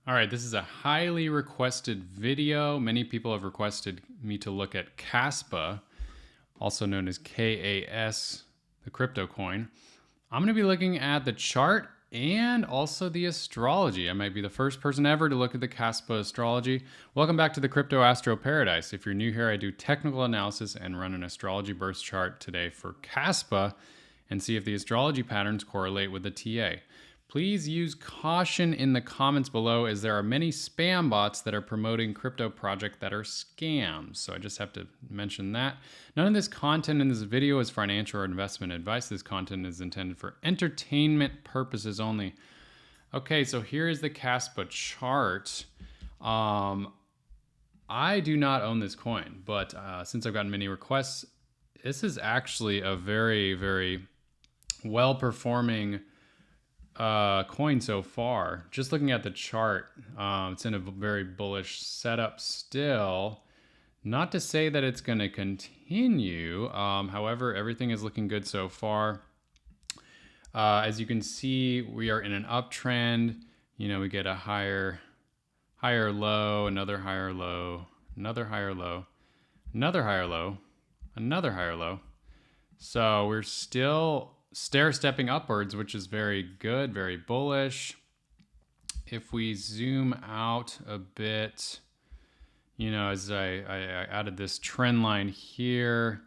All right, this is a highly requested video. Many people have requested me to look at Kaspa, also known as KAS, the crypto coin. I'm going to be looking at the chart and also the astrology. I might be the first person ever to look at the Kaspa astrology. Welcome back to the Crypto Astro Paradise. If you're new here, I do technical analysis and run an astrology birth chart today for Kaspa and see if the astrology patterns correlate with the TA. Please use caution in the comments below, as there are many spam bots that are promoting crypto projects that are scams. So I just have to mention that. None of this content in this video is financial or investment advice. This content is intended for entertainment purposes only. Okay, so here is the Kaspa chart. I do not own this coin, but since I've gotten many requests, this is actually a very, very well-performing coin so far. Just looking at the chart, it's in a very bullish setup still. Not to say that it's going to continue. However, everything is looking good so far. As you can see, we are in an uptrend. You know, we get a higher low, another higher low, another higher low, another higher low, another higher low. So we're still stair-stepping upwards, which is very good, very bullish. If we zoom out a bit, you know, as I added this trend line here,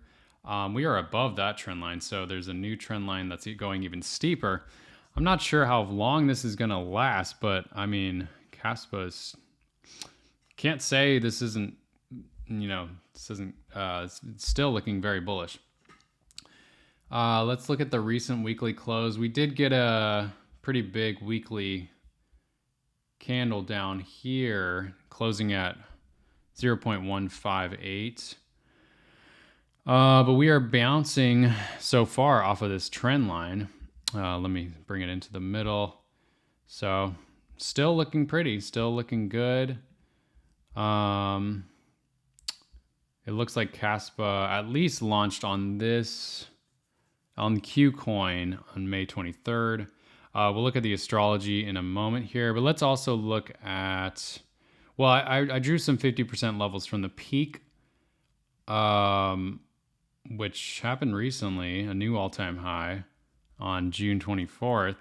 we are above that trend line. So there's a new trend line that's going even steeper. I'm not sure how long this is going to last, but I mean, Kaspa can't say this isn't, you know, this isn't, it's still looking very bullish. Let's look at the recent weekly close. We did get a pretty big weekly candle down here, closing at 0.158. But we are bouncing so far off of this trend line. Let me bring it into the middle. So still looking pretty, still looking good. It looks like Kaspa at least launched on this, on KuCoin on May 23rd. We'll look at the astrology in a moment here, but let's also look at, well, I drew some 50% levels from the peak, which happened recently, a new all-time high on June 24th,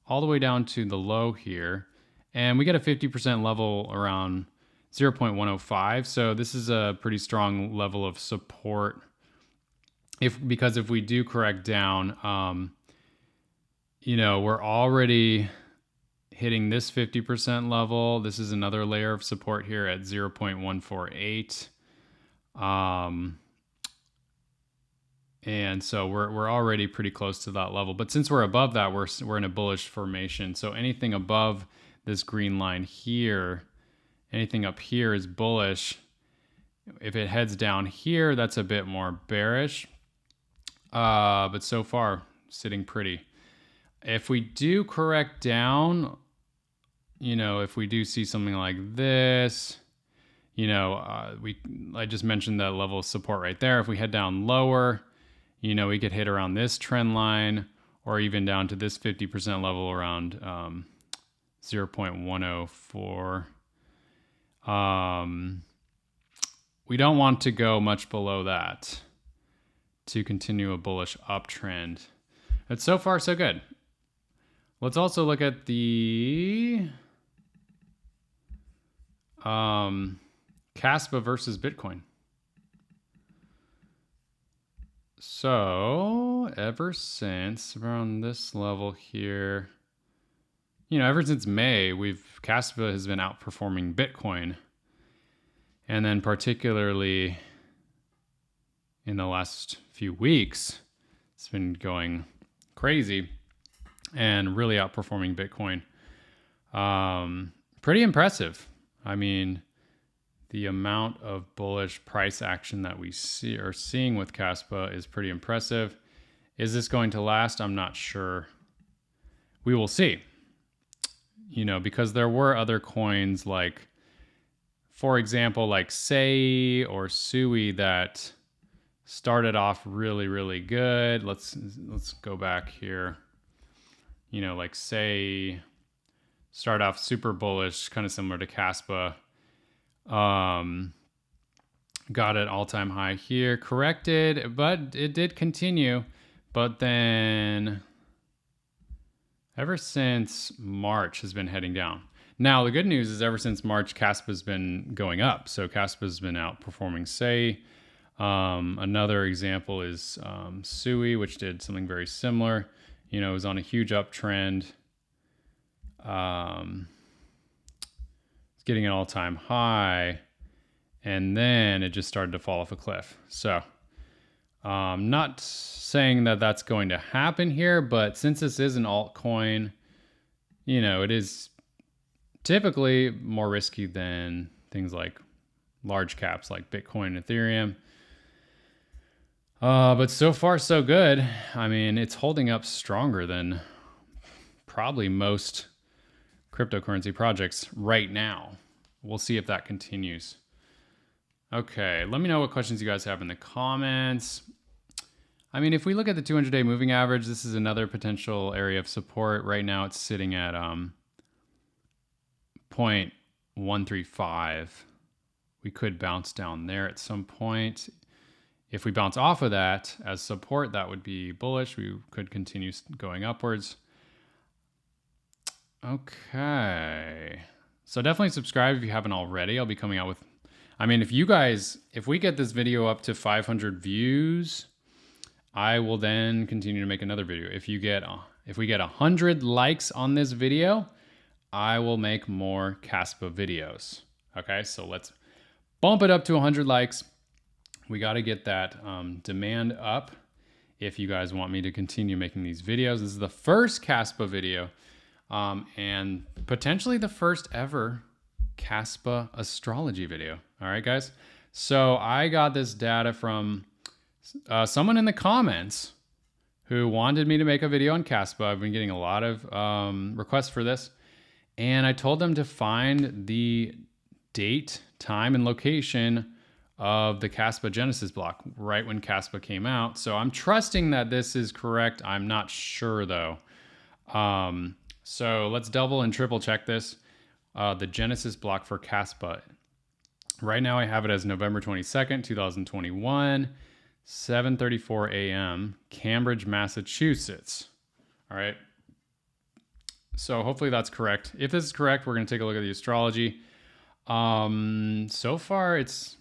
all the way down to the low here. And we get a 50% level around 0.105. So this is a pretty strong level of support. Because if we do correct down, you know, we're already hitting this 50% level. This is another layer of support here at 0.148. And so we're already pretty close to that level. But since we're above that, we're in a bullish formation. So anything above this green line here, anything up here is bullish. If it heads down here, that's a bit more bearish. But so far, sitting pretty. If we do correct down, you know, if we do see something like this, you know, I just mentioned that level of support right there. If we head down lower, you know, we could hit around this trend line or even down to this 50% level around 0.104. We don't want to go much below that to continue a bullish uptrend. But so far, so good. Let's also look at the Kaspa versus Bitcoin. So ever since around this level here, you know, ever since May, Kaspa has been outperforming Bitcoin. And then particularly in the last few weeks, it's been going crazy and really outperforming Bitcoin. Pretty impressive. I mean, the amount of bullish price action that we are seeing with Kaspa is pretty impressive. Is this going to last? I'm not sure. We will see. You know, because there were other coins like, for example, like Sei or Sui that started off really, really good. Let's go back here. You know, like Sei Start off super bullish, kind of similar to Kaspa. Got an all-time high here, corrected, but it did continue. But then ever since March has been heading down. Now, the good news is ever since March, Kaspa's been going up. So Kaspa's been outperforming Say. Another example is Sui, which did something very similar. You know, it was on a huge uptrend. It's getting an all-time high. And then it just started to fall off a cliff. So not saying that that's going to happen here, but since this is an altcoin, you know, it is typically more risky than things like large caps like Bitcoin and Ethereum. But so far, so good. I mean, it's holding up stronger than probably most cryptocurrency projects right now. We'll see if that continues. Okay, let me know what questions you guys have in the comments. I mean, if we look at the 200-day moving average, this is another potential area of support. Right now, it's sitting at 0.135. We could bounce down there at some point. If we bounce off of that as support, that would be bullish. We could continue going upwards. Okay. So definitely subscribe if you haven't already. I'll be coming out with, I mean, if we get this video up to 500 views, I will then continue to make another video. If we get 100 likes on this video, I will make more Kaspa videos. Okay, so let's bump it up to 100 likes. We got to get that demand up if you guys want me to continue making these videos. This is the first Kaspa video and potentially the first ever Kaspa astrology video. All right, guys. So I got this data from someone in the comments who wanted me to make a video on Kaspa. I've been getting a lot of requests for this. And I told them to find the date, time, and location of the Kaspa Genesis block right when Kaspa came out. So I'm trusting that this is correct. I'm not sure though. So let's double and triple check this. The Genesis block for Kaspa. Right now I have it as November 22nd, 2021, 7:34 a.m., Cambridge, Massachusetts. All right. So hopefully that's correct. If this is correct, we're going to take a look at the astrology. So far it's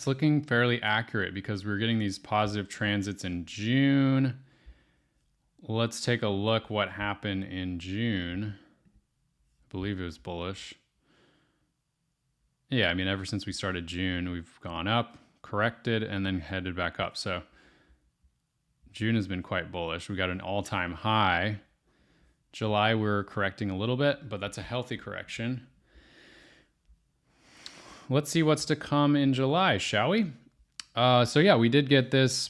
looking fairly accurate because we're getting these positive transits in June. Let's take a look what happened in June. I believe it was bullish. Yeah, I mean, ever since we started June, we've gone up, corrected, and then headed back up. So June has been quite bullish. We got an all-time high. July, we're correcting a little bit, but that's a healthy correction. Let's see what's to come in July, shall we? So yeah, we did get this,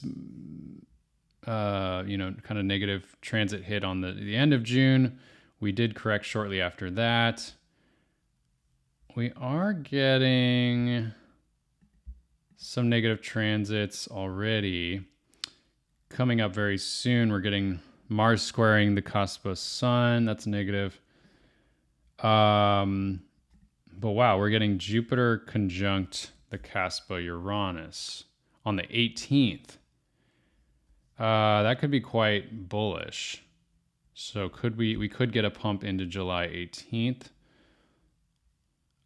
kind of negative transit hit on the end of June. We did correct shortly after that. We are getting some negative transits already coming up very soon. We're getting Mars squaring the Kaspa Sun. That's negative. But wow, we're getting Jupiter conjunct the Kaspa Uranus on the 18th. That could be quite bullish. So we could get a pump into July 18th.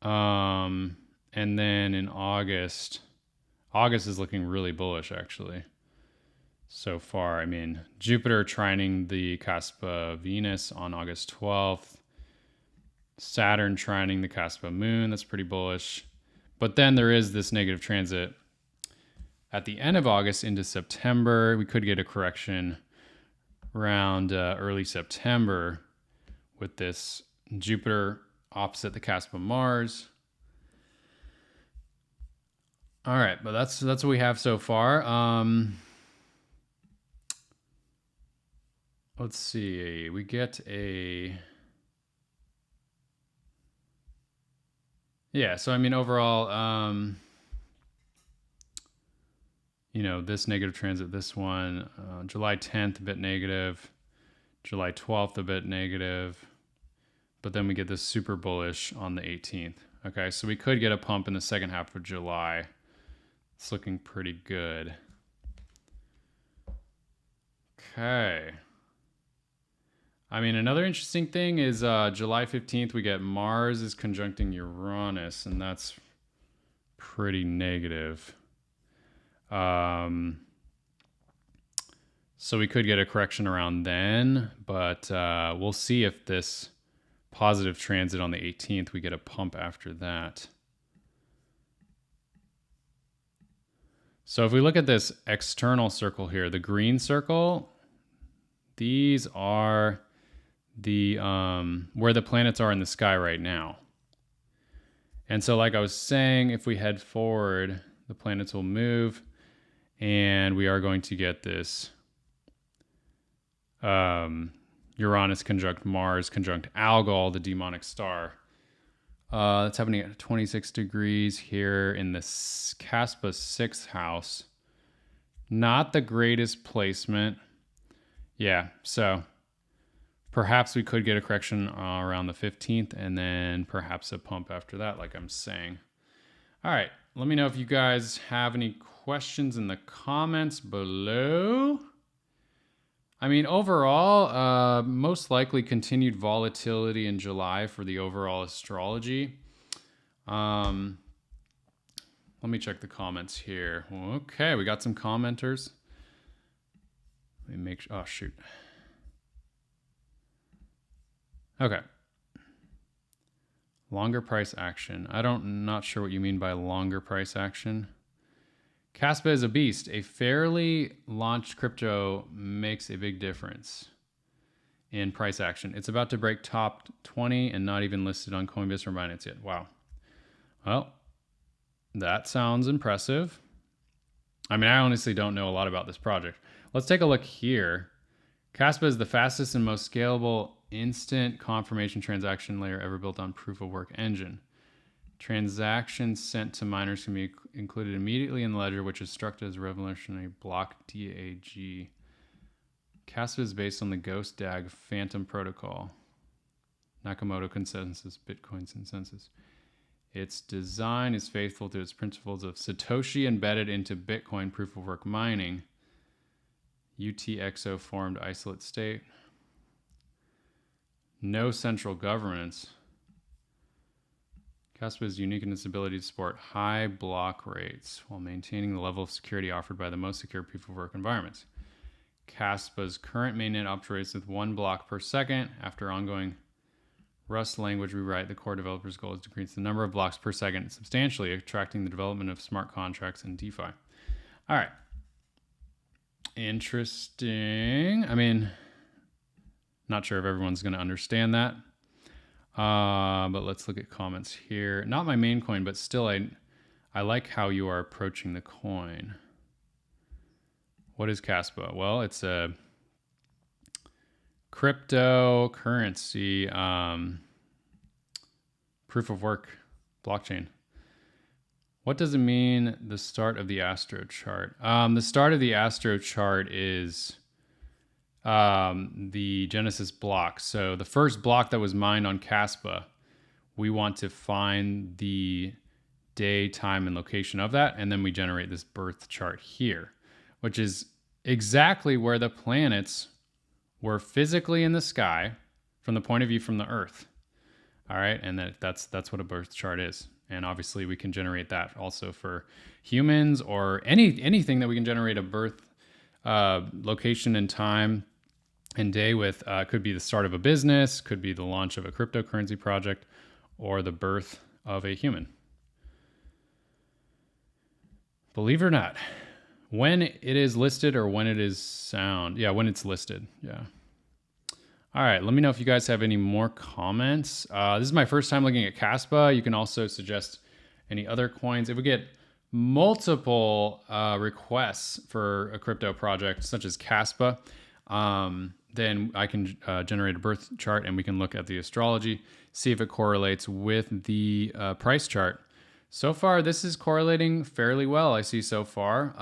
And then in August is looking really bullish actually. So far, I mean, Jupiter trining the Kaspa Venus on August 12th. Saturn trining the Kaspa Moon, that's pretty bullish. But then there is this negative transit at the end of August into September. We could get a correction around early September with this Jupiter opposite the Kaspa Mars. All right, but that's what we have so far. Let's see, we get a... Yeah, so I mean, overall, this negative transit, this one, July 10th, a bit negative, July 12th, a bit negative, but then we get this super bullish on the 18th. Okay, so we could get a pump in the second half of July. It's looking pretty good. Okay. I mean, another interesting thing is July 15th, we get Mars is conjuncting Uranus, and that's pretty negative. So we could get a correction around then, but we'll see if this positive transit on the 18th, we get a pump after that. So if we look at this external circle here, the green circle, these are the where the planets are in the sky right now. And so like I was saying, if we head forward, the planets will move and we are going to get this Uranus conjunct Mars conjunct Algol, the demonic star. That's happening at 26 degrees here in the Kaspa 6th house. Not the greatest placement. Yeah, so perhaps we could get a correction around the 15th and then perhaps a pump after that, like I'm saying. All right, let me know if you guys have any questions in the comments below. I mean, overall, most likely continued volatility in July for the overall astrology. Let me check the comments here. Okay, we got some commenters. Let me make sure. Oh, shoot. Okay. Longer price action. Not sure what you mean by longer price action. Kaspa is a beast. A fairly launched crypto makes a big difference in price action. It's about to break top 20 and not even listed on Coinbase or Binance yet. Wow. Well, that sounds impressive. I mean, I honestly don't know a lot about this project. Let's take a look here. Kaspa is the fastest and most scalable instant confirmation transaction layer ever built on proof of work engine. Transactions sent to miners can be included immediately in the ledger, which is structured as a revolutionary block DAG. Kaspa is based on the Ghost DAG Phantom Protocol, Nakamoto Consensus, Bitcoin Consensus. Its design is faithful to its principles of Satoshi embedded into Bitcoin proof of work mining. UTXO formed isolate state. No central governance. Kaspa is unique in its ability to support high block rates while maintaining the level of security offered by the most secure proof of work environments. Kaspa's current mainnet operates with 1 block per second. After ongoing Rust language rewrite, the core developer's goal is to increase the number of blocks per second substantially, attracting the development of smart contracts and DeFi. All right. Interesting. I mean, not sure if everyone's going to understand that. But let's look at comments here. Not my main coin, but still I like how you are approaching the coin. What is Kaspa? Well, it's a cryptocurrency proof of work blockchain. What does it mean, the start of the Astro chart? The start of the Astro chart is the Genesis block. So the first block that was mined on Kaspa, we want to find the day, time, and location of that, and then we generate this birth chart here, which is exactly where the planets were physically in the sky from the point of view from the Earth. All right, and that's what a birth chart is. And obviously we can generate that also for humans or anything that we can generate a birth location and time and day with. Could be the start of a business, could be the launch of a cryptocurrency project, or the birth of a human. Believe it or not, when it is listed or when it is sound. Yeah, when it's listed. Yeah. All right, let me know if you guys have any more comments. This is my first time looking at Kaspa. You can also suggest any other coins. If we get multiple requests for a crypto project such as Kaspa, then I can generate a birth chart and we can look at the astrology, see if it correlates with the price chart. So far, this is correlating fairly well, I see so far,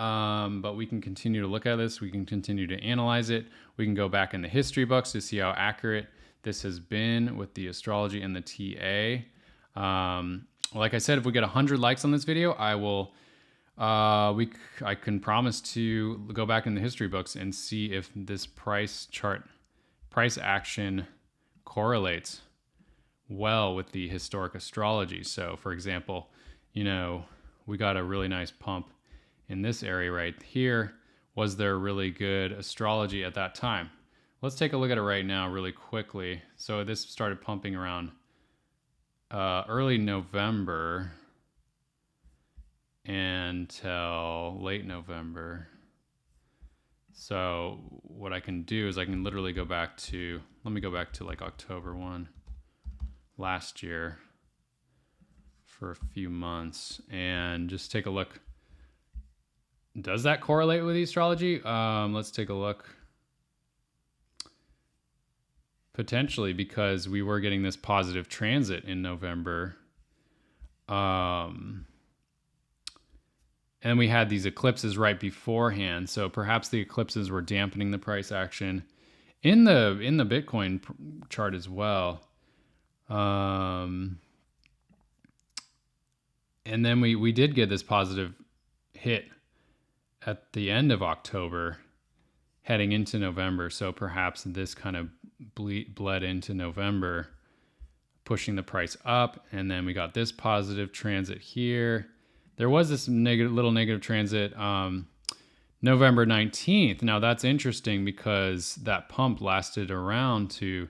but we can continue to look at this. We can continue to analyze it. We can go back in the history books to see how accurate this has been with the astrology and the TA. Like I said, if we get 100 likes on this video, I can promise to go back in the history books and see if this price action correlates well with the historic astrology. So for example, we got a really nice pump in this area right here. Was there really good astrology at that time? Let's take a look at it right now really quickly. So this started pumping around early November until late November. So what I can do is I can literally go back to, let me go back to like October 1 last year for a few months and just take a look. Does that correlate with the astrology? Let's take a look. Potentially, because we were getting this positive transit in November. And we had these eclipses right beforehand. So perhaps the eclipses were dampening the price action in the Bitcoin chart as well. And then we did get this positive hit at the end of October heading into November. So perhaps this kind of bled into November, pushing the price up. And then we got this positive transit here. There was this little negative transit November 19th. Now that's interesting because that pump lasted around to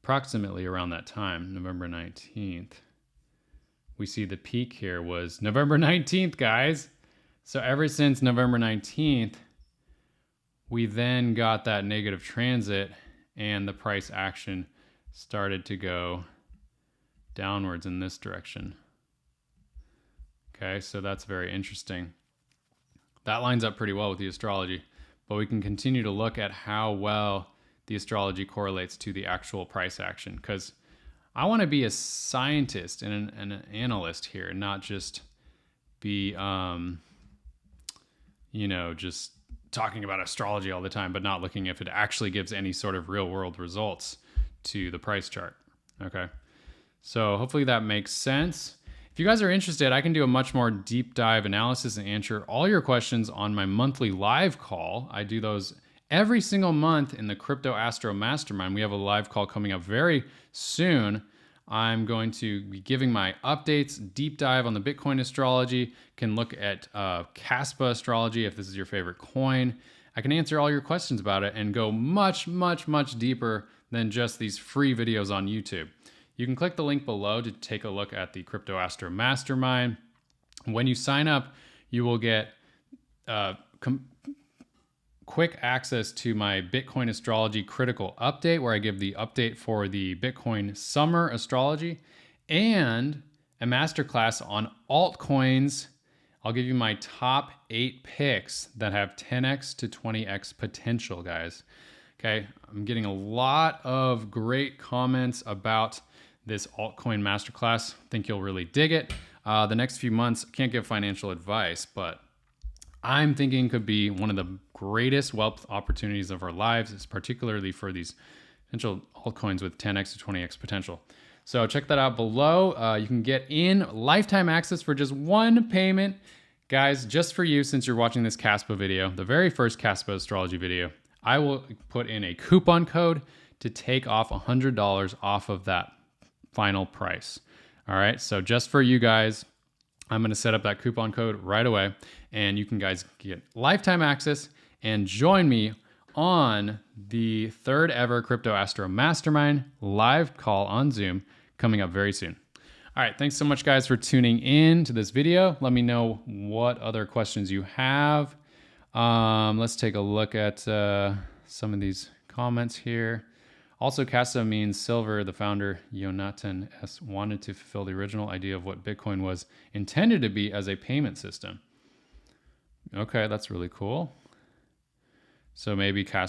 approximately around that time, November 19th. We see the peak here was November 19th, guys. So ever since November 19th, we then got that negative transit and the price action started to go downwards in this direction. Okay, so that's very interesting. That lines up pretty well with the astrology, but we can continue to look at how well the astrology correlates to the actual price action, because I want to be a scientist and an analyst here, not just be, just talking about astrology all the time, but not looking if it actually gives any sort of real world results to the price chart. Okay, so hopefully that makes sense. If you guys are interested, I can do a much more deep dive analysis and answer all your questions on my monthly live call. I do those every single month in the Crypto Astro Mastermind. We have a live call coming up very soon. I'm going to be giving my updates, deep dive on the Bitcoin astrology, can look at Kaspa astrology if this is your favorite coin. I can answer all your questions about it and go much, much, much deeper than just these free videos on YouTube. You can click the link below to take a look at the Crypto Astro Mastermind. When you sign up, you will get quick access to my Bitcoin astrology critical update, where I give the update for the Bitcoin summer astrology, and a masterclass on altcoins. I'll give you my top 8 picks that have 10x to 20x potential, guys. Okay, I'm getting a lot of great comments about this altcoin masterclass. I think you'll really dig it. The next few months, can't give financial advice, but I'm thinking could be one of the greatest wealth opportunities of our lives, is particularly for these potential altcoins with 10x to 20x potential. So check that out below. You can get in lifetime access for just one payment. Guys, just for you, since you're watching this Kaspa video, the very first Kaspa astrology video, I will put in a coupon code to take off $100 off of that final price. All right, so just for you guys, I'm going to set up that coupon code right away, and you can guys get lifetime access and join me on the 3rd ever Crypto Astro Mastermind live call on Zoom coming up very soon. All right, thanks so much, guys, for tuning in to this video. Let me know what other questions you have. Let's take a look at some of these comments here. Also, Casa means silver. The founder, Jonathan S., wanted to fulfill the original idea of what Bitcoin was intended to be as a payment system. Okay, that's really cool. So maybe Casa